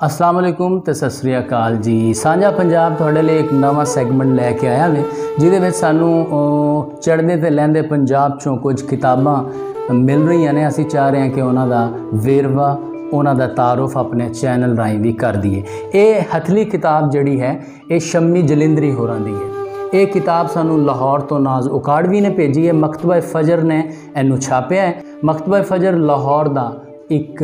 अस्सलाम वालेकुम ते सत श्री अकाल जी। साझा पंजाब तुहाडे लिए एक नवा सैगमेंट लैके आया वे जिहदे विच सानू चढ़दे ते लैंदे पंजाब चों कुछ किताबां मिल रही ने। असीं चाह रहे हैं कि उन्हां दा वेरवा उन्हां दा तारुफ अपने चैनल राहीं भी कर दईए। ये हथली किताब जिहड़ी है ये शम्मी जलिंदरी होरां दी है। ये किताब सानू लाहौर तो नाज उकाड़वी ने भेजी है। मकतबा फजर ने इनू छापिया है। मकतबा फजर लाहौर दा एक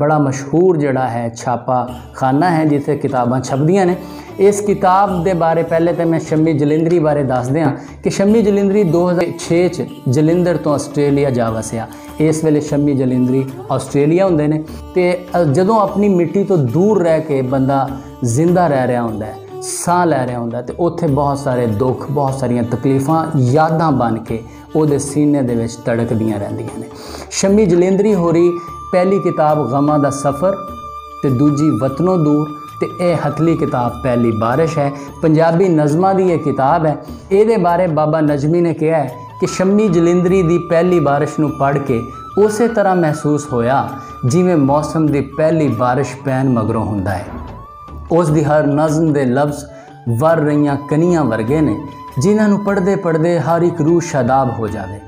बड़ा मशहूर जड़ा है छापा खाना है जिथे किताबां छपदियां ने। इस किताब के बारे पहले तो मैं शम्मी जलिंदरी बारे दस दियाँ कि शम्मी जलिंदरी 2006 जलिंधर तो आस्ट्रेलिया जा वसिया। इस वेले शम्मी जलिंदरी आस्ट्रेलिया होंदे ने ते जदों अपनी मिट्टी तो दूर रह के बंदा जिंदा रह रहा होंदा है, साह लै रहा होंदा, तो उत्थे बहुत सारे दुख बहुत सारियां तकलीफ़ां यादां बन के उहदे सीने दे विच तड़कदियां रहिंदियां ने। शम्मी जलिंदरी होरी पहली किताब गमां दा सफ़र ते दूजी वतनों दूर ते यह हथली किताब पहली बारिश है। पंजाबी नज़मां दी ये किताब है। ये बारे बाबा नजमी ने कहा है कि शम्मी जलिंदरी दी पहली बारिश नूं पढ़ के उस तरह महसूस होया जिवें मौसम दी पहली बारिश पैन मगरों हुंदा है। उस दी हर नज़म दे लफ्ज़ वर रहीआं कनियां वर्गे ने जिन्हां नूं पढ़दे पढ़दे हर एक रूह शादाब हो जाए।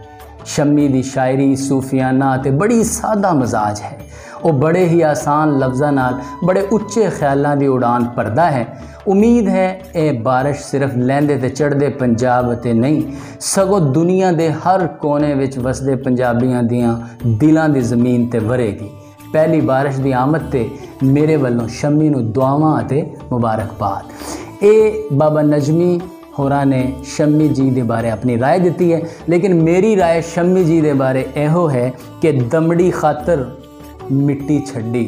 शम्मी दी शायरी सूफियाना ते बड़ी सादा मजाज है। वो बड़े ही आसान लफ्ज़ां नाल बड़े उच्चे ख्यालों की उड़ान भरदा है। उम्मीद है ये बारिश सिर्फ लैंदे ते चढ़दे पंजाब ते नहीं सगों दुनिया के हर कोने विच वसदे पंजाबियों दियां दिलों की ज़मीन ते वरेगी। पहली बारिश की आमद ते मेरे वालों शम्मी नूं दुआवां ते मुबारकबाद। ये बाबा नजमी होरां ने शम्मी जी के बारे अपनी राय दी है, लेकिन मेरी राय शम्मी जी के बारे यहो है कि दमड़ी खातर मिट्टी छड्डी,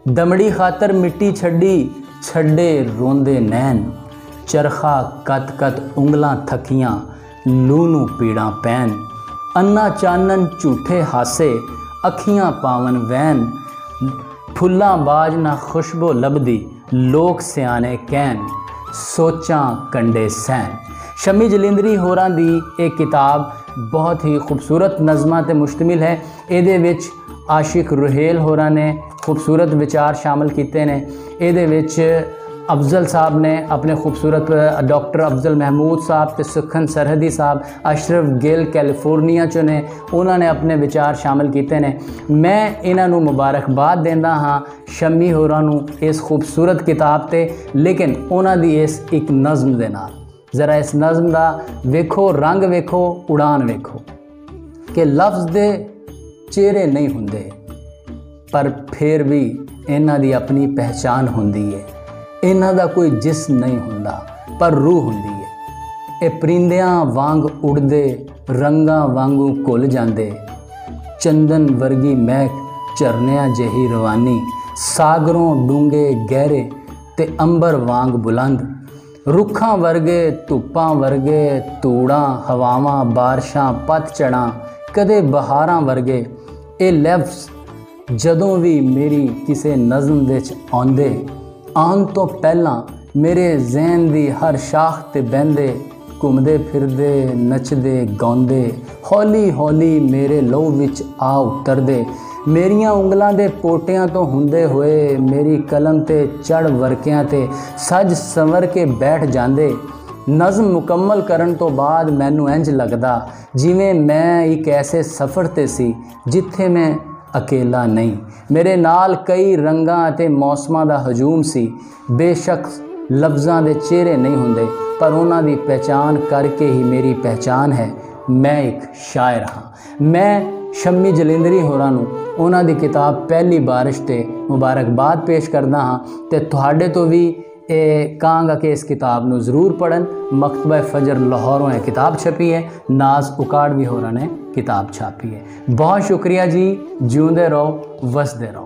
दमड़ी खातर मिट्टी छड्डी, छड्डे रोंदे नैन, चरखा कत कत उंगलां थकियां, लू नूं पीड़ां पैन, अन्ना चानन झूठे हासे, अखियां पावन वैन, फुल्लां बाज ना खुशबो लभदी, लोक सियाने कहन, सोचां कंडे सैन। शम्मी जलिंदरी होरां दी एक किताब बहुत ही खूबसूरत नज़मां ते मुश्तमिल है। इहदे विच आशिक रुहेल होरां ने खूबसूरत विचार शामिल किए ने। इहदे विच अफजल साहब ने अपने खूबसूरत डॉक्टर अफजल महमूद साहब ते सुखन सरहदी साहब, अशरफ गिल कैलिफोर्निया चो ने, उन्होंने अपने विचार शामिल किए ने। मैं इन्हां नूं मुबारकबाद देंदा हाँ शम्मी होरां नूं इस खूबसूरत किताब ते, लेकिन उन्हां दी इस एक नज़म दे नाल ज़रा इस नज़म दा वेखो, रंग वेखो, उड़ान वेखो कि लफ्ज़ दे चेहरे नहीं हुंदे पर फिर भी इन्हां दी अपनी पहचान हुंदी है। इन्हां दा कोई जिस्म नहीं हुंदा पर रूह हुंदी है। ये परिंदियां वांग उड़दे रंगां वांगू घुल जांदे, चंदन वर्गी महक झरनियां जही रवानी, सागरों डूंगे गहरे ते अंबर वांग बुलंद, रुखां वर्गे धुप्पां वर्गे धूड़ां हवावां बारिशां पतझड़ां कदे बहारां वर्गे। ये लफ्ज़ जदों भी मेरी किसी नज़म विच आउंदे आन तो पहला मेरे जहन दी हर शाख ते बहंदे, घूमदे फिरदे नचदे गाउंदे, हौली हौली मेरे लहू विच आ उतरदे, मेरियां उंगलां दे पोटियां तो हुंदे होए मेरी कलम ते चढ़ वर्कियां ते सज संवर के बैठ जांदे। नज़म मुकम्मल करन तो बाद मैनू इंज लगदा जिवें मैं एक ऐसे सफ़र ते सी जिथे मैं अकेला नहीं, मेरे नाल कई रंगां ते मौसमां दा हजूम सी। बेशक लफ्ज़ां दे चेहरे नहीं हुंदे पर उन्हां दी पहचान करके ही मेरी पहचान है। मैं एक शायर हाँ। मैं शम्मी जलिंदरी होरां नूं उन्हां दी किताब पहली बारिश ते मुबारकबाद पेश करदा हाँ ते तुहाडे तो भी कहांगा कि इस किताब नूं ज़रूर पढ़न। मकतबा फजर लाहौरों यह किताब छपी है, नाज उकाड़वी होरां ने किताब छापी है। बहुत शुक्रिया जी, जिउंदे रहो वसदे रहो।